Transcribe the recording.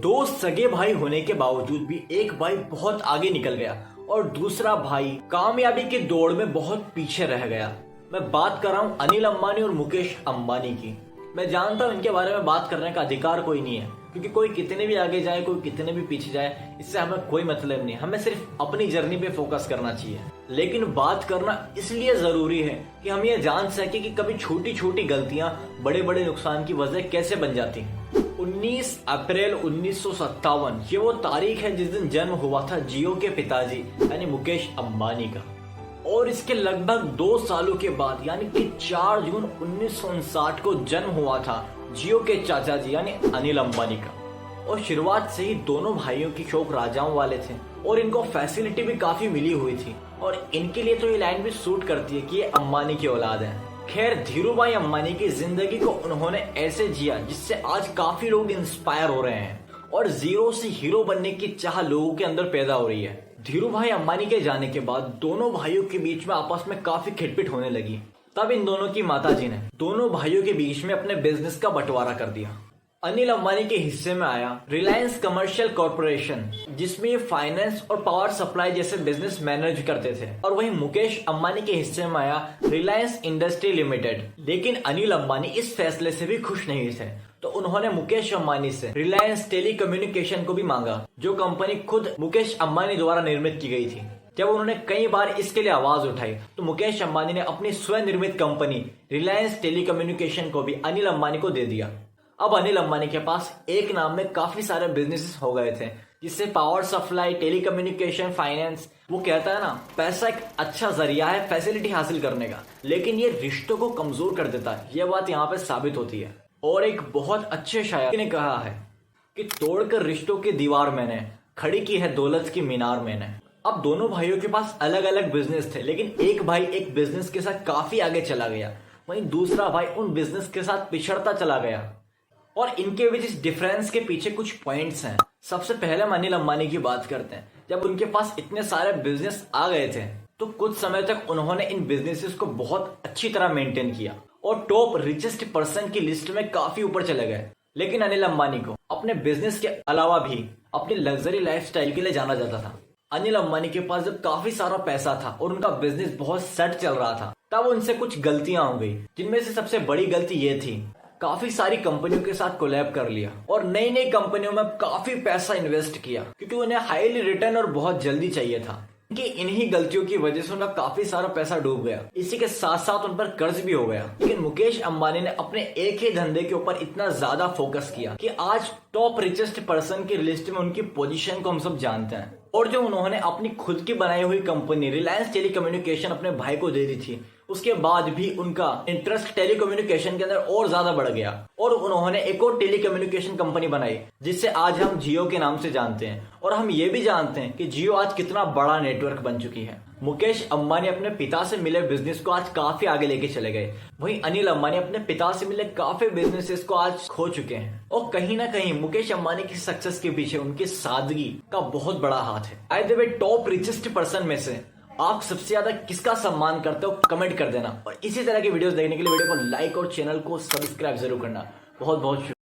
दो सगे भाई होने के बावजूद भी एक भाई बहुत आगे निकल गया और दूसरा भाई कामयाबी की दौड़ में बहुत पीछे रह गया। मैं बात कर रहा हूँ अनिल अंबानी और मुकेश अंबानी की। मैं जानता हूँ इनके बारे में बात करने का अधिकार कोई नहीं है, क्योंकि कोई कितने भी आगे जाए, कोई कितने भी पीछे जाए, इससे हमें कोई मतलब नहीं। हमें सिर्फ अपनी जर्नी पे फोकस करना चाहिए। लेकिन बात करना इसलिए जरूरी है कि हम ये जान सके कि कभी छोटी छोटी गलतियां बड़े बड़े नुकसान की वजह कैसे बन जाती हैं। 19 अप्रैल 1957 ये वो तारीख है जिस दिन जन्म हुआ था जियो के पिताजी यानी मुकेश अंबानी का। और इसके लगभग 2 सालों के बाद यानी कि 4 जून 1959 को जन्म हुआ था जियो के चाचा जी यानी अनिल अंबानी का। और शुरुआत से ही दोनों भाइयों की शौक राजाओं वाले थे और इनको फैसिलिटी भी काफी मिली हुई थी। और इनके लिए तो ये लाइन भी सूट करती है कि ये अंबानी की औलाद है। खैर, धीरूभाई अंबानी की जिंदगी को उन्होंने ऐसे जिया जिससे आज काफी लोग इंस्पायर हो रहे हैं और जीरो से हीरो बनने की चाह लोगों के अंदर पैदा हो रही है। धीरूभाई अंबानी के जाने के बाद दोनों भाइयों के बीच में आपस में काफी खिटपिट होने लगी। तब इन दोनों की माताजी ने दोनों भाइयों के बीच में अपने बिजनेस का बंटवारा कर दिया। अनिल अंबानी के हिस्से में आया रिलायंस कमर्शियल कॉर्पोरेशन, जिसमें ये फाइनेंस और पावर सप्लाई जैसे बिजनेस मैनेज करते थे। और वहीं मुकेश अंबानी के हिस्से में आया रिलायंस इंडस्ट्री लिमिटेड। लेकिन अनिल अंबानी इस फैसले से भी खुश नहीं थे, तो उन्होंने मुकेश अंबानी से रिलायंस टेलीकम्युनिकेशन को भी मांगा, जो कंपनी खुद मुकेश अंबानी द्वारा निर्मित की गई थी। जब उन्होंने कई बार इसके लिए आवाज उठाई तो मुकेश अंबानी ने अपनी स्वनिर्मित कंपनी रिलायंस टेलीकम्युनिकेशन को भी अनिल अंबानी को दे दिया। अब अनिल अंबानी के पास एक नाम में काफी सारे बिजनेसेस हो गए थे, जिससे पावर सप्लाई, टेलीकम्युनिकेशन, फाइनेंस, वो कहता है ना, पैसा एक अच्छा जरिया है फैसिलिटी हासिल करने का, लेकिन ये रिश्तों को कमजोर कर देता है। ये बात यहाँ पे साबित होती है। और एक बहुत अच्छे शायर ने कहा है कि तोड़कर रिश्तों की दीवार मैंने, खड़ी की है दौलत की मीनार मैंने। अब दोनों भाइयों के पास अलग अलग बिजनेस थे, लेकिन एक भाई एक बिजनेस के साथ काफी आगे चला गया, वहीं दूसरा भाई उन बिजनेस के साथ पिछड़ता चला गया। और इनके बीच इस डिफरेंस के पीछे कुछ पॉइंट्स हैं। सबसे पहले हम अनिल अंबानी की बात करते हैं। जब उनके पास इतने सारे बिजनेस आ गए थे तो कुछ समय तक उन्होंने इन बिजनेसेस को बहुत अच्छी तरह मेंटेन किया और टॉप रिचेस्ट पर्सन की लिस्ट में काफी ऊपर चले गए। लेकिन अनिल अंबानी को अपने बिजनेस के अलावा भी अपनी लग्जरी लाइफस्टाइल के लिए जाना जाता था। अनिल अंबानी के पास जब काफी सारा पैसा था और उनका बिजनेस बहुत सेट चल रहा था, तब उनसे कुछ गलतियां हो गई, जिनमें से सबसे बड़ी गलती ये थी, काफी सारी कंपनियों के साथ कोलैब कर लिया और नई नई कंपनियों में काफी पैसा इन्वेस्ट किया, क्योंकि उन्हें हाईली रिटर्न और बहुत जल्दी चाहिए था। कि इन्हीं गलतियों की वजह से उनका काफी सारा पैसा डूब गया। इसी के साथ साथ उन पर कर्ज भी हो गया। लेकिन मुकेश अंबानी ने अपने एक ही धंधे के ऊपर इतना ज्यादा फोकस किया कि आज टॉप रिचेस्ट पर्सन की लिस्ट में उनकी पोजीशन को हम सब जानते हैं। और जो उन्होंने अपनी खुद की बनाई हुई कंपनी रिलायंस टेलीकम्युनिकेशन अपने भाई को दे दी थी, उसके बाद भी उनका इंटरेस्ट टेलीकम्युनिकेशन के अंदर और ज्यादा बढ़ गया और उन्होंने एक और टेलीकम्युनिकेशन कंपनी बनाई, जिससे आज हम जियो के नाम से जानते हैं। और हम ये भी जानते हैं कि जियो आज कितना बड़ा नेटवर्क बन चुकी है। मुकेश अंबानी अपने पिता से मिले बिजनेस को आज काफी आगे लेके चले गए, वहीं अनिल अंबानी अपने पिता से मिले काफी बिजनेसेस को आज खो चुके हैं। और कहीं ना कहीं मुकेश अंबानी की सक्सेस के पीछे उनकी सादगी का बहुत बड़ा हाथ है। By the way, top richest person में से आप सबसे ज्यादा किसका सम्मान करते हो, कमेंट कर देना। और इसी तरह की वीडियोस देखने के लिए वीडियो को लाइक और चैनल को सब्सक्राइब जरूर करना। बहुत बहुत